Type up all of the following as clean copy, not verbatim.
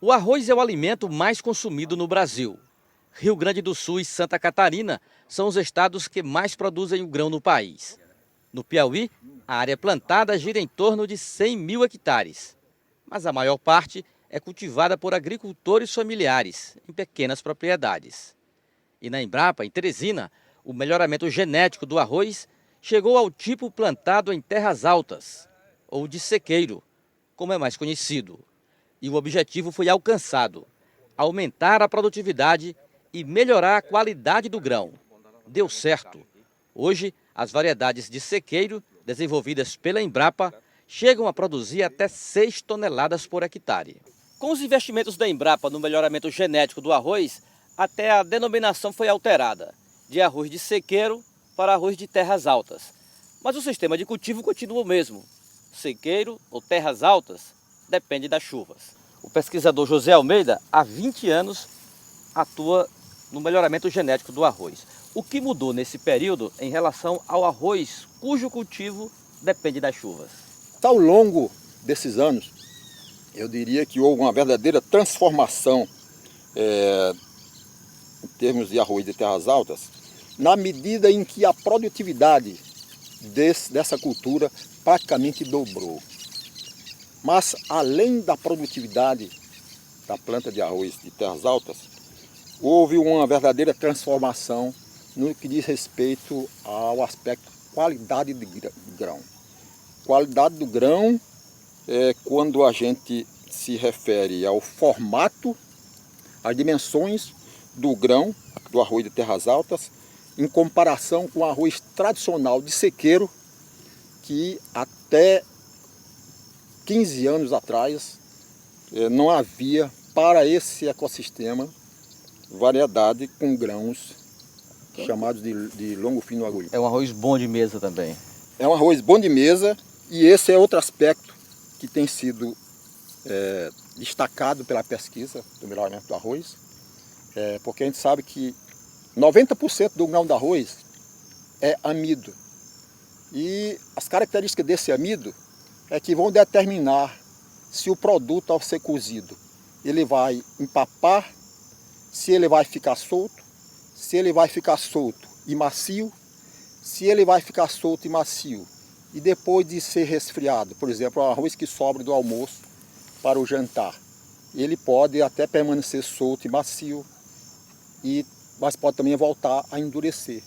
O arroz é o alimento mais consumido no Brasil. Rio Grande do Sul e Santa Catarina são os estados que mais produzem o grão no país. No Piauí, a área plantada gira em torno de 100 mil hectares. Mas a maior parte é cultivada por agricultores familiares, em pequenas propriedades. E na Embrapa, em Teresina, o melhoramento genético do arroz chegou ao tipo plantado em terras altas, ou de sequeiro, como é mais conhecido. E o objetivo foi alcançado: aumentar a produtividade e melhorar a qualidade do grão. Deu certo. Hoje, as variedades de sequeiro, desenvolvidas pela Embrapa, chegam a produzir até 6 toneladas por hectare. Com os investimentos da Embrapa no melhoramento genético do arroz, até a denominação foi alterada, de arroz de sequeiro para arroz de terras altas. Mas o sistema de cultivo continua o mesmo. Sequeiro ou terras altas depende das chuvas. O pesquisador José Almeida, há 20 anos, atua no melhoramento genético do arroz. O que mudou nesse período em relação ao arroz cujo cultivo depende das chuvas? Ao longo desses anos, eu diria que houve uma verdadeira transformação em termos de arroz de terras altas, na medida em que a produtividade dessa cultura praticamente dobrou. Mas, além da produtividade da planta de arroz de terras altas, houve uma verdadeira transformação no que diz respeito ao aspecto qualidade de grão. Qualidade do grão é quando a gente se refere ao formato, às dimensões do grão, do arroz de terras altas, em comparação com o arroz tradicional de sequeiro, que até 15 anos atrás não havia para esse ecossistema variedade com grãos chamados de longo fino agudo. É um arroz bom de mesa também. É um arroz bom de mesa e esse é outro aspecto que tem sido destacado pela pesquisa do melhoramento do arroz, porque a gente sabe que 90% do grão do arroz é amido. E as características desse amido é que vão determinar se o produto, ao ser cozido, ele vai empapar, se ele vai ficar solto, se ele vai ficar solto e macio, se ele vai ficar solto e macio e depois de ser resfriado, por exemplo, o arroz que sobra do almoço para o jantar, ele pode até permanecer solto e macio, mas pode também voltar a endurecer.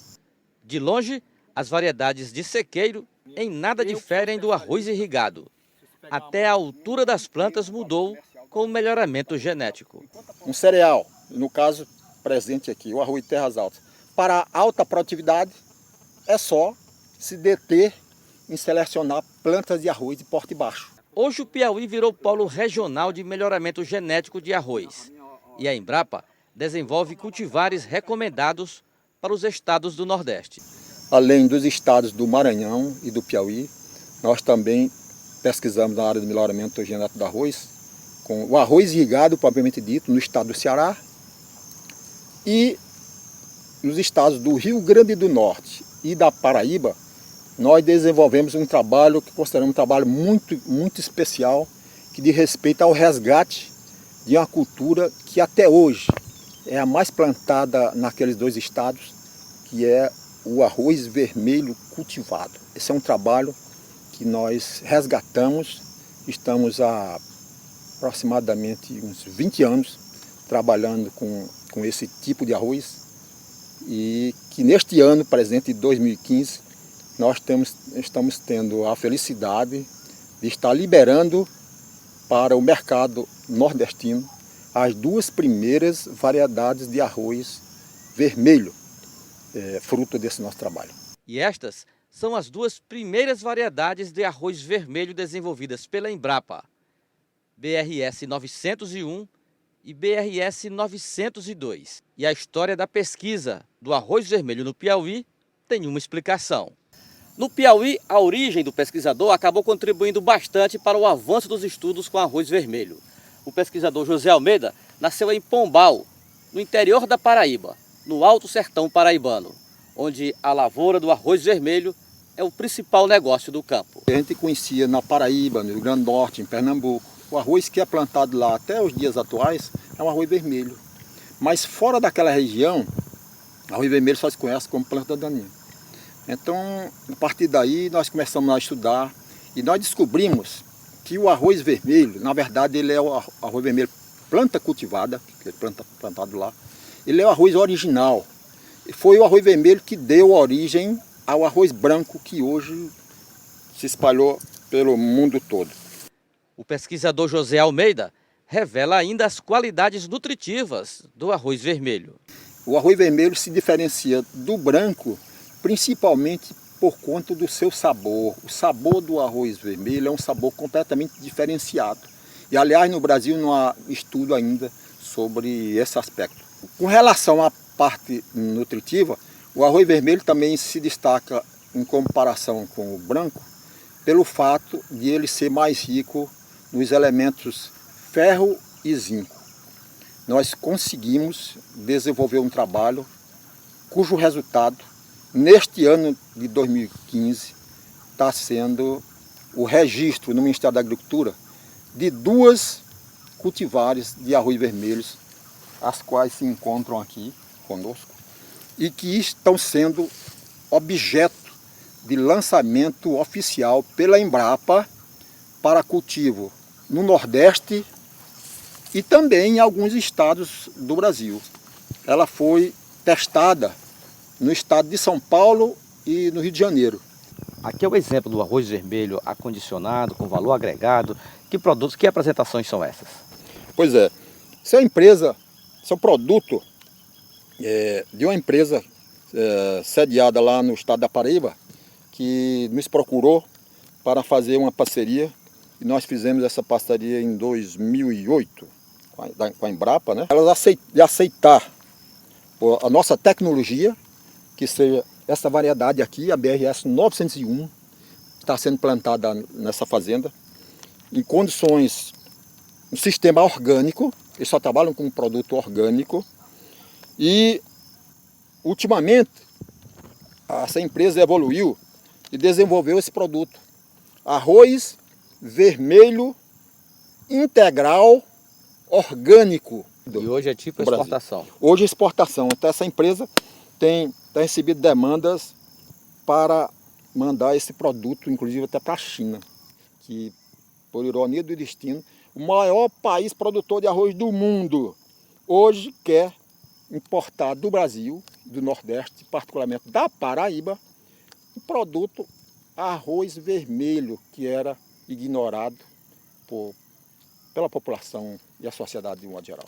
De longe, as variedades de sequeiro em nada diferem do arroz irrigado. Até a altura das plantas mudou com o melhoramento genético. Um cereal, no caso presente aqui, o arroz de terras altas, para alta produtividade é só se deter em selecionar plantas de arroz de porte baixo. Hoje o Piauí virou polo regional de melhoramento genético de arroz. E a Embrapa desenvolve cultivares recomendados para os estados do Nordeste. Além dos estados do Maranhão e do Piauí, nós também pesquisamos na área do melhoramento genético do arroz, com o arroz irrigado, propriamente dito, no estado do Ceará e nos estados do Rio Grande do Norte e da Paraíba. Nós desenvolvemos um trabalho que consideramos um trabalho muito especial, que diz respeito ao resgate de uma cultura que até hoje é a mais plantada naqueles dois estados, que é o arroz vermelho cultivado. Esse é um trabalho que nós resgatamos, estamos há aproximadamente uns 20 anos trabalhando com esse tipo de arroz e que neste ano presente, de 2015, nós estamos tendo a felicidade de estar liberando para o mercado nordestino as 2 primeiras variedades de arroz vermelho, fruto desse nosso trabalho. E estas são as 2 primeiras variedades de arroz vermelho desenvolvidas pela Embrapa, BRS 901 e BRS 902. E a história da pesquisa do arroz vermelho no Piauí tem uma explicação. No Piauí, a origem do pesquisador acabou contribuindo bastante para o avanço dos estudos com arroz vermelho. O pesquisador José Almeida nasceu em Pombal, no interior da Paraíba, no Alto Sertão Paraibano, onde a lavoura do arroz vermelho é o principal negócio do campo. A gente conhecia na Paraíba, no Rio Grande do Norte, em Pernambuco o arroz que é plantado lá até os dias atuais é um arroz vermelho. Mas fora daquela região, arroz vermelho só se conhece como planta daninha. Então, a partir daí, nós começamos a estudar e nós descobrimos que o arroz vermelho, na verdade, ele é o arroz vermelho planta cultivada, que é plantado lá. Ele é o arroz original. Foi o arroz vermelho que deu origem ao arroz branco que hoje se espalhou pelo mundo todo. O pesquisador José Almeida revela ainda as qualidades nutritivas do arroz vermelho. O arroz vermelho se diferencia do branco principalmente por conta do seu sabor. O sabor do arroz vermelho é um sabor completamente diferenciado. E, aliás, no Brasil não há estudo ainda sobre esse aspecto. Com relação à parte nutritiva, o arroz vermelho também se destaca em comparação com o branco pelo fato de ele ser mais rico nos elementos ferro e zinco. Nós conseguimos desenvolver um trabalho cujo resultado, neste ano de 2015, está sendo o registro no Ministério da Agricultura de 2 cultivares de arroz vermelhos, as quais se encontram aqui conosco, e que estão sendo objeto de lançamento oficial pela Embrapa para cultivo no Nordeste e também em alguns estados do Brasil. Ela foi testada no estado de São Paulo e no Rio de Janeiro. Aqui é o exemplo do arroz vermelho acondicionado, com valor agregado. Que produtos, que apresentações são essas? Pois é, essa empresa, esse é um produto de uma empresa sediada lá no estado da Paraíba, que nos procurou para fazer uma parceria, e nós fizemos essa parceria em 2008 com a Embrapa, né? Elas aceitar a nossa tecnologia, que seja essa variedade aqui, a BRS 901, está sendo plantada nessa fazenda, em condições, um sistema orgânico, eles só trabalham com um produto orgânico, e ultimamente essa empresa evoluiu e desenvolveu esse produto, arroz vermelho integral orgânico. E hoje é tipo exportação? Hoje é exportação. Então essa empresa tem recebido demandas para mandar esse produto, inclusive até para a China, que, por ironia do destino, o maior país produtor de arroz do mundo, hoje quer importar do Brasil, do Nordeste, particularmente da Paraíba, o produto arroz vermelho, que era ignorado pela população e a sociedade de um modo geral.